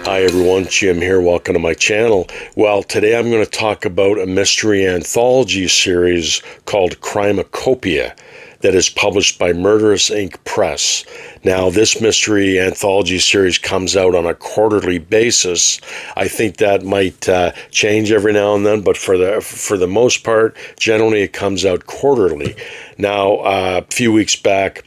Hi everyone, Jim here. Welcome to my channel. Well, today I'm going to talk about a mystery anthology series called Crimeucopia that is published by Murderous Ink Press. Now, this mystery anthology series comes out on a quarterly basis. I think that might change every now and then, but for the most part, generally it comes out quarterly. Now, a few weeks back,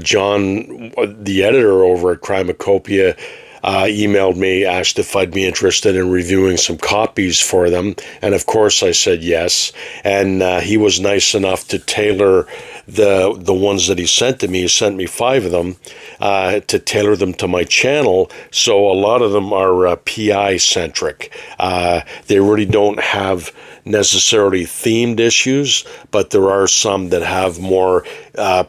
John, the editor over at Crimeucopia, emailed me, asked if I'd be interested in reviewing some copies for them, and of course I said yes. And he was nice enough to tailor the ones that he sent to me. He sent me 5 of them to tailor them to my channel. So a lot of them are PI centric. They really don't have necessarily themed issues, but there are some that have more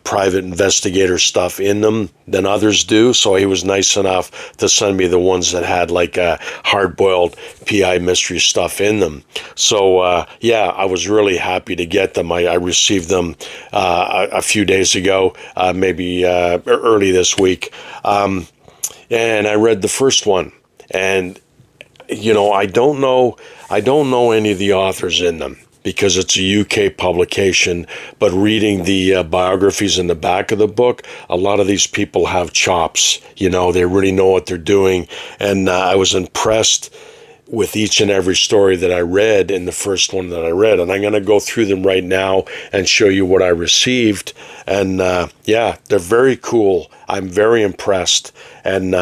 private investigator stuff in them than others do. So he was nice enough to send me the ones that had like hard-boiled PI mystery stuff in them. So yeah, I was really happy to get them. I received them a few days ago, maybe early this week, and I read the first one, and you know, I don't know any of the authors in them because it's a UK publication, but reading the biographies in the back of the book, a lot of these people have chops. You know, they really know what they're doing, and I was impressed with each and every story that I read in the first one that I read, and I'm going to go through them right now and show you what I received. And yeah, they're very cool. I'm very impressed, and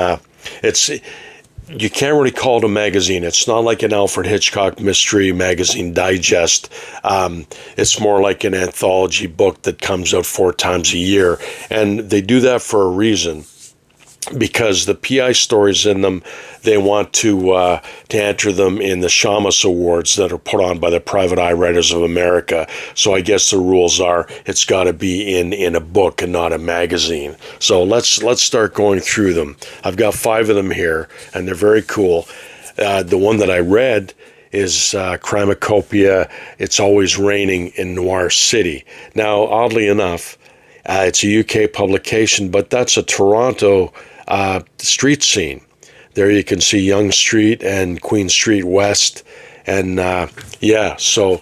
you can't really call it a magazine. It's not like an Alfred Hitchcock mystery magazine digest. It's more like an anthology book that comes out 4 times a year. And they do that for a reason, because the PI stories in them, they want to enter them in the Shamus Awards that are put on by the Private Eye Writers of America. So I guess the rules are it's got to be in a book and not a magazine. So let's start going through them. I've got 5 of them here, and they're very cool. The one that I read is Crimeucopia, It's Always Raining in Noir City. Now, oddly enough, it's a UK publication, but that's a Toronto street scene. There you can see Yonge Street and Queen Street West, and yeah, so,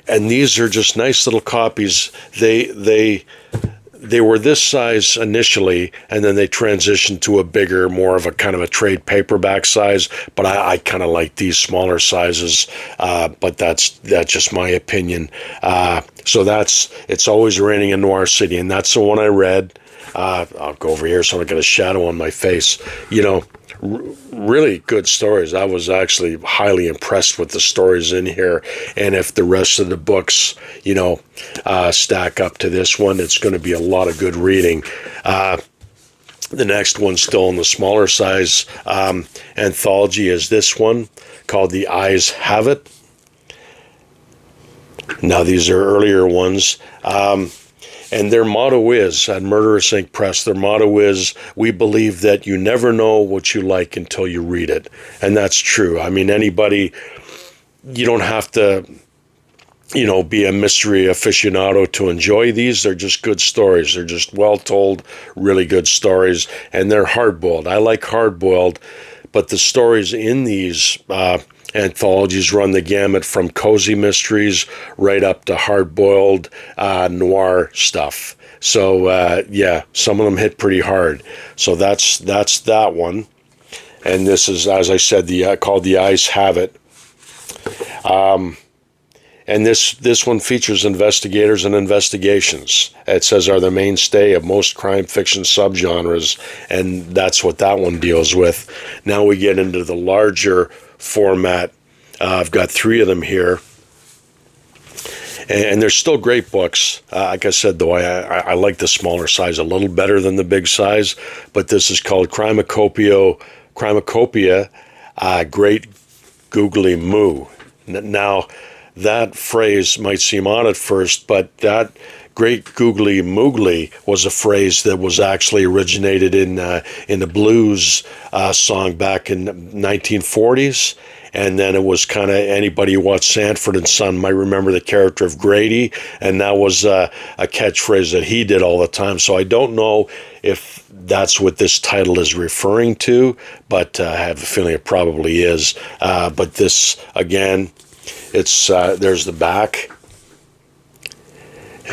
and these are just nice little copies. They were this size initially, and then they transitioned to a bigger, more of a kind of a trade paperback size, but I kind of like these smaller sizes, but that's just my opinion. So that's It's Always Raining in Noir City, and that's the one I read. I'll go over here so I don't get a shadow on my face. You know, really good stories. I was actually highly impressed with the stories in here, and if the rest of the books, you know, stack up to this one, it's going to be a lot of good reading. The next one, still in the smaller size anthology, is this one called The Eyes Have It. Now, these are earlier ones. And their motto is, at Murderous Ink Press, their motto is, we believe that you never know what you like until you read it. And that's true. I mean, anybody, you don't have to, you know, be a mystery aficionado to enjoy these. They're just good stories. They're just well-told, really good stories. And they're hard-boiled. I like hard-boiled, but the stories in these anthologies run the gamut from cozy mysteries right up to hard-boiled noir stuff. So yeah, some of them hit pretty hard. So that's that one. And this is, as I said, called The Eyes Have It. And this one features investigators and investigations. It says are the mainstay of most crime fiction subgenres, and that's what that one deals with. Now we get into the larger format. I've got 3 of them here, and they're still great books. Like I said, though, I like the smaller size a little better than the big size, but this is called Crimeucopia, Great Googly Moo. Now, that phrase might seem odd at first, but that Great Googly Moogly was a phrase that was actually originated in the blues song back in the 1940s. and then it was kind of, anybody who watched Sanford and Son might remember the character of Grady, and that was a catchphrase that he did all the time. So I don't know if that's what this title is referring to, but I have a feeling it probably is. But this, again, it's there's the back,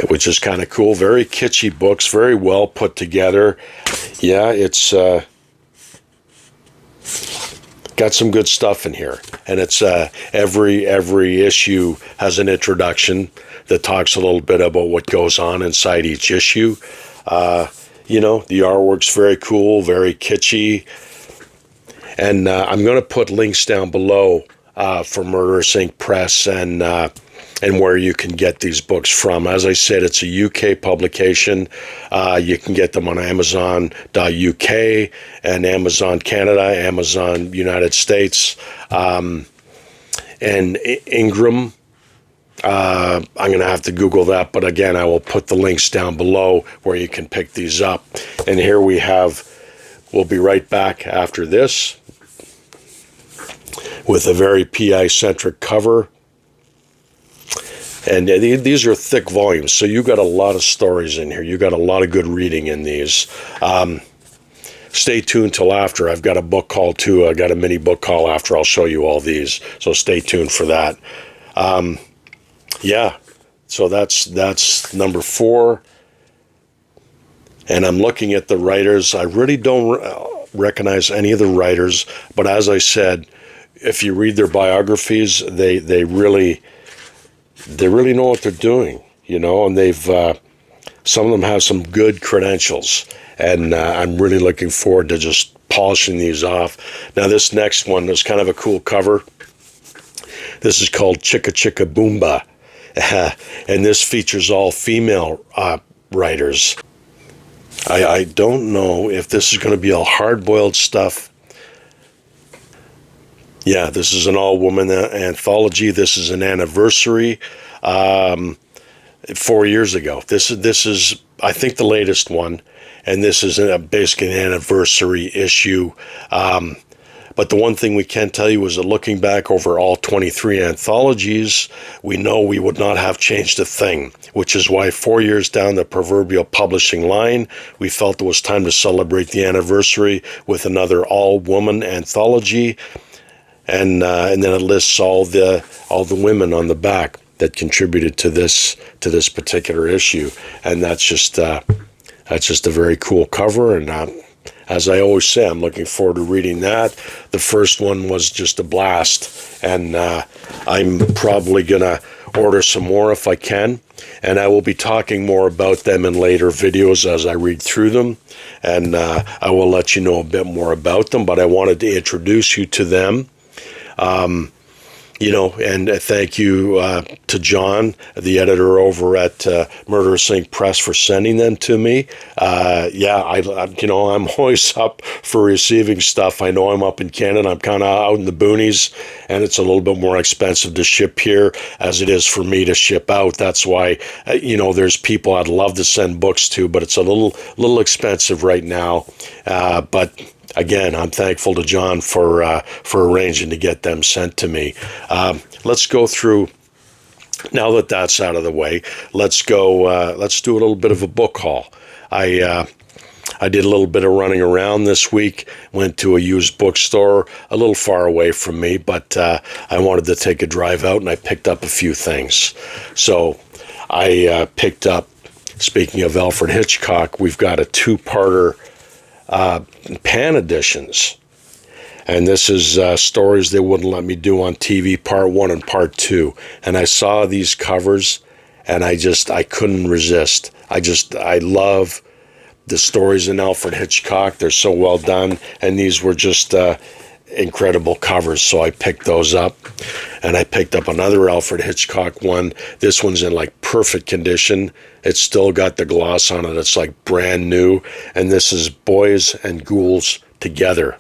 which is kind of cool. Very kitschy books, very well put together. Yeah, it's got some good stuff in here, and it's every issue has an introduction that talks a little bit about what goes on inside each issue. You know, the artwork's very cool, very kitschy, and I'm going to put links down below for Murderous Inc. Press and where you can get these books from. As I said, it's a UK publication. You can get them on Amazon.uk and Amazon Canada, Amazon United States, and Ingram. I'm going to have to Google that, but again, I will put the links down below where you can pick these up. And here we have, we'll be right back after this with a very PI-centric cover. And these are thick volumes, so you got a lot of stories in here. You got a lot of good reading in these. Stay tuned till after. I've got a book call too. I got a mini book call after. I'll show you all these, so stay tuned for that. Yeah, so that's number 4. And I'm looking at the writers. I really don't recognize any of the writers, but as I said, if you read their biographies, they really know what they're doing, you know, and they've some of them have some good credentials, and I'm really looking forward to just polishing these off. Now, this next one is kind of a cool cover. This is called Chicka Chicka Boomba, and this features all female writers. I don't know if this is going to be all hard-boiled stuff. Yeah, this is an all-woman anthology. This is an anniversary 4 years ago. This is I think the latest one, and this is basically an anniversary issue. But the one thing we can tell you is that looking back over all 23 anthologies, we know we would not have changed a thing, which is why 4 years down the proverbial publishing line, we felt it was time to celebrate the anniversary with another all-woman anthology. And then it lists all the women on the back that contributed to this particular issue, and that's just a very cool cover. And as I always say, I'm looking forward to reading that. The first one was just a blast, and I'm probably gonna order some more if I can, and I will be talking more about them in later videos as I read through them, and I will let you know a bit more about them. But I wanted to introduce you to them. You know, and thank you to John, the editor over at Murderous Inc. Press, for sending them to me. Yeah, I'm always up for receiving stuff. I know I'm up in Canada. I'm kind of out in the boonies, and it's a little bit more expensive to ship here as it is for me to ship out. That's why, there's people I'd love to send books to, but it's a little expensive right now. But again, I'm thankful to John for arranging to get them sent to me. Let's go through, now that that's out of the way, let's do a little bit of a book haul. I did a little bit of running around this week, went to a used bookstore a little far away from me, but I wanted to take a drive out, and I picked up a few things. So I picked up, speaking of Alfred Hitchcock, we've got a 2-parter pan editions, and this is stories they wouldn't let me do on TV, part 1 and part 2. And I saw these covers, and I couldn't resist. I love the stories in Alfred Hitchcock. They're so well done, and these were just incredible covers, so I picked those up. And I picked up another Alfred Hitchcock one. This one's in like perfect condition. It's still got the gloss on it. It's like brand new. And this is Boys and Ghouls Together,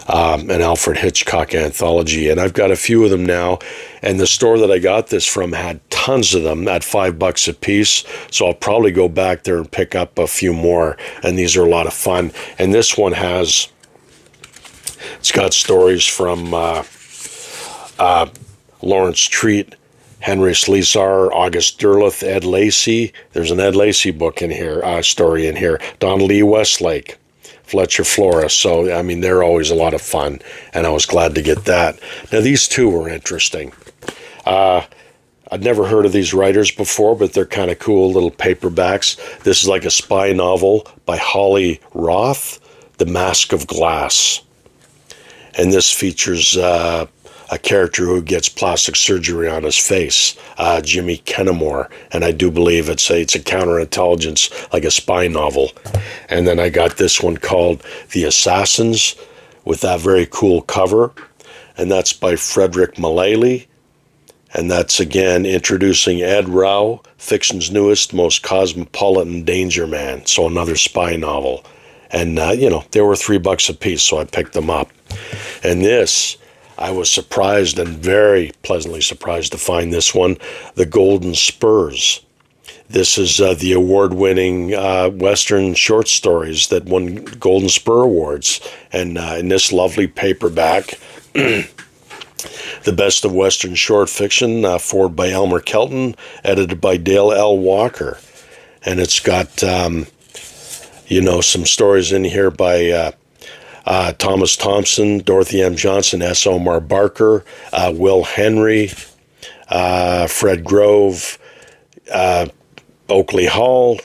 an Alfred Hitchcock anthology. And I've got a few of them now, and the store that I got this from had tons of them at $5 a piece, so I'll probably go back there and pick up a few more, and these are a lot of fun. And this one it's got stories from Lawrence Treat, Henry Sleesar, August Derleth, Ed Lacey. There's an Ed Lacey book in here, story in here. Don Lee Westlake, Fletcher Flora. So, I mean, they're always a lot of fun, and I was glad to get that. Now, these two were interesting. I'd never heard of these writers before, but they're kind of cool little paperbacks. This is like a spy novel by Holly Roth, The Mask of Glass. And this features a character who gets plastic surgery on his face, Jimmy Kennemore. And I do believe it's a counterintelligence, like a spy novel. And then I got this one called The Assassins with that very cool cover. And that's by Frederick Mullally. And that's, again, introducing Ed Rao, fiction's newest, most cosmopolitan danger man. So another spy novel. And, they were $3 a piece, so I picked them up. And this, I was surprised and very pleasantly surprised to find this one, The Golden Spurs. This is the award-winning Western short stories that won Golden Spur Awards. And in this lovely paperback, The Best of Western Short Fiction, forward by Elmer Kelton, edited by Dale L. Walker. And it's got, some stories in here by Thomas Thompson, Dorothy M. Johnson, S. Omar Barker, Will Henry, Fred Grove, Oakley Hall,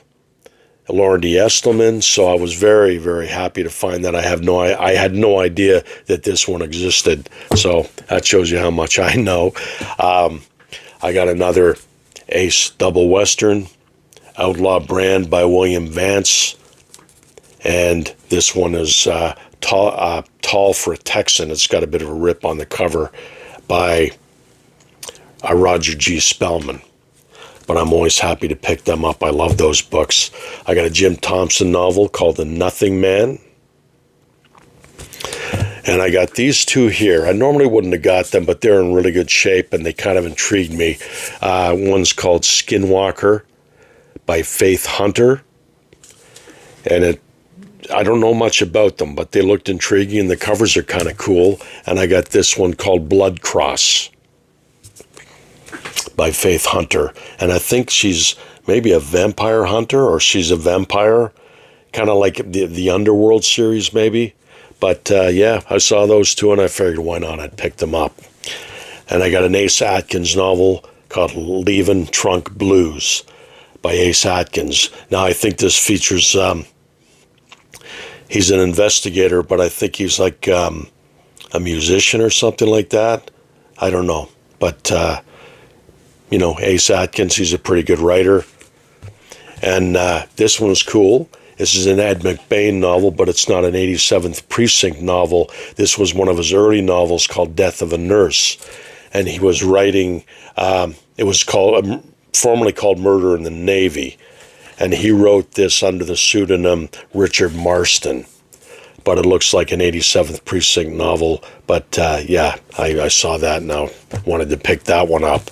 Lauren D. Estelman. So I was very, very happy to find that. I had no idea that this one existed. So that shows you how much I know. I got another Ace Double Western, Outlaw Brand by William Vance. And this one is Tall for a Texan. It's got a bit of a rip on the cover by Roger G. Spellman. But I'm always happy to pick them up. I love those books. I got a Jim Thompson novel called The Nothing Man. And I got these two here. I normally wouldn't have got them, but they're in really good shape, and they kind of intrigued me. One's called Skinwalker by Faith Hunter. And I don't know much about them, but they looked intriguing. The covers are kind of cool. And I got this one called Blood Cross by Faith Hunter. And I think she's maybe a vampire hunter, or she's a vampire, kind of like the Underworld series maybe. But I saw those two and I figured why not? I'd pick them up. And I got an Ace Atkins novel called Leavin' Trunk Blues by Ace Atkins. Now I think this features, he's an investigator, but I think he's like a musician or something like that. I don't know. But Ace Atkins, he's a pretty good writer. And this one's cool. This is an Ed McBain novel, but it's not an 87th Precinct novel. This was one of his early novels called Death of a Nurse. And he was writing, it was formerly called Murder in the Navy. And he wrote this under the pseudonym Richard Marston. But it looks like an 87th Precinct novel. But I saw that and I wanted to pick that one up.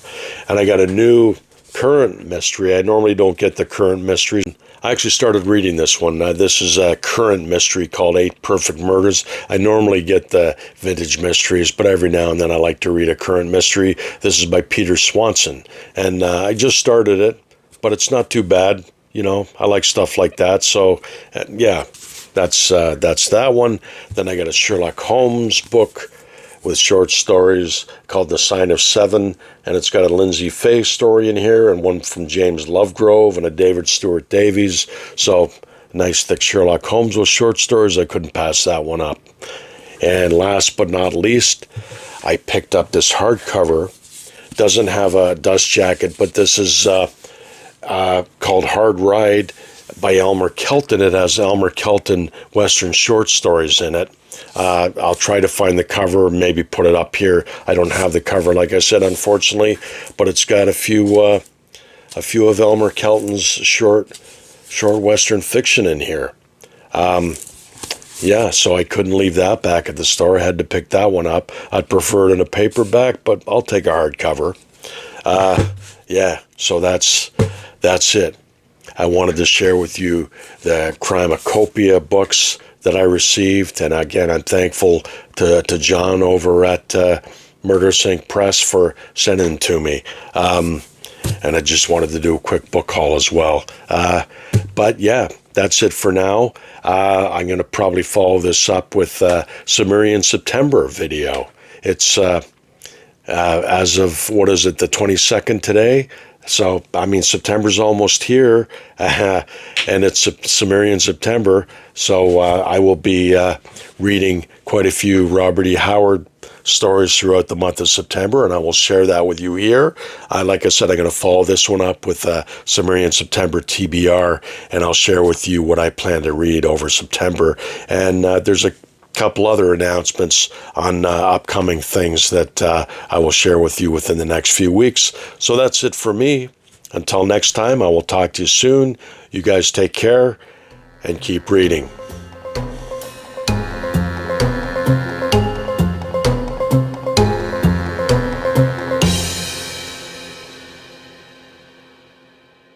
And I got a new current mystery. I normally don't get the current mysteries. I actually started reading this one. This is a current mystery called 8 Perfect Murders. I normally get the vintage mysteries, but every now and then I like to read a current mystery. This is by Peter Swanson. And I just started it, but it's not too bad. I like stuff like that. So, that's that one. Then I got a Sherlock Holmes book with short stories called The Sign of Seven, and it's got a Lindsay Fay story in here, and one from James Lovegrove, and a David Stuart Davies. So, nice thick Sherlock Holmes with short stories. I couldn't pass that one up. And last but not least, I picked up this hardcover. Doesn't have a dust jacket, but this is called Hard Ride by Elmer Kelton. It has Elmer Kelton Western short stories in it. I'll try to find the cover, maybe put it up here. I don't have the cover, like I said, unfortunately, but it's got a few of Elmer Kelton's short Western fiction in here. So I couldn't leave that back at the store. I had to pick that one up. I'd prefer it in a paperback, but I'll take a hardcover. So that's it. I wanted to share with you the Crimeucopia books that I received, and again, I'm thankful to John over at Murderous Ink Press for sending them to me. And I just wanted to do a quick book haul as well. But yeah, that's it for now. I'm going to probably follow this up with Sumerian September video. It's as of, what is it, the 22nd today? So, I mean, September's almost here, and it's Sumerian September, so I will be reading quite a few Robert E. Howard stories throughout the month of September, and I will share that with you here. Like I said, I'm going to follow this one up with Sumerian September TBR, and I'll share with you what I plan to read over September. And there's a couple other announcements on upcoming things that I will share with you within the next few weeks. So that's it for me. Until next time, I will talk to you soon. You guys take care and keep reading.